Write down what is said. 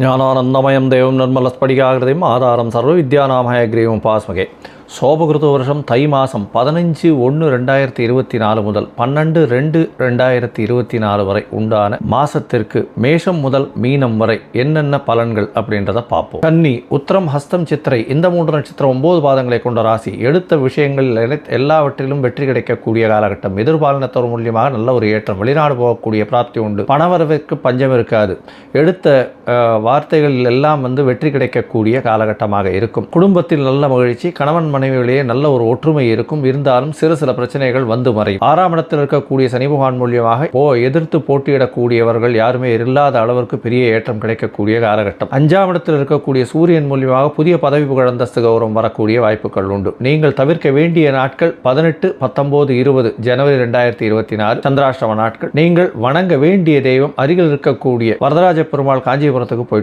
ஞானானந்தமயம் தேவம் நிர்மலஸ்படிகாகிருதியும் ஆதாரம் சர்வ வித்யாநாமயக்ரீவம் பாஸ்மகே. சோபகிருத வருஷம் தை மாதம் 15/1/2024 முதல் 12/2/2024 வரை உண்டான மாசத்திற்கு மேஷம் முதல் மீனம் வரை என்னென்ன பலன்கள் அப்படின்றத பார்ப்போம். கன்னி, உத்திரம், ஹஸ்தம், சித்திரை இந்த 3 நட்சத்திரம் 9 பாதங்களை கொண்ட ராசி. எடுத்த விஷயங்கள் எல்லாவற்றிலும் வெற்றி கிடைக்கக்கூடிய காலகட்டம். எதிர்பாலினத்தோர் மூலியமாக நல்ல ஒரு ஏற்றம். வெளிநாடு போகக்கூடிய பிராப்தி உண்டு. பணவரவிற்கு பஞ்சம் இருக்காது. எடுத்த வார்த்தைகள் எல்லாம் வெற்றி கிடைக்கக்கூடிய காலகட்டமாக இருக்கும். குடும்பத்தில் நல்ல மகிழ்ச்சி. கணவன் மனைவியிலேயே நல்ல ஒரு ஒற்றுமை இருக்கும். இருந்தாலும் சில பிரச்சனைகள் வந்து மறையும். 6ஆம் இடத்தில் இருக்கக்கூடிய சனி பகவான் மூலியமாக எதிர்த்து போட்டியிடக்கூடியவர்கள் யாருமே இல்லாத அளவிற்கு பெரிய ஏற்றம் கிடைக்கக்கூடிய காலகட்டம். 5ஆம் இடத்தில் இருக்கக்கூடிய சூரியன் மூலியமாக புதிய பதவி புகழ் அந்தஸ்து கௌரவம் வரக்கூடிய வாய்ப்புகள் உண்டு. நீங்கள் தவிர்க்க வேண்டிய நாட்கள் 18, 19, 20 ஜனவரி 2024 சந்திராஷ்டம நாட்கள். நீங்கள் வணங்க வேண்டிய தெய்வம் அருகில் இருக்கக்கூடிய வரதராஜ பெருமாள் காஞ்சிபுரத்துக்கு போய்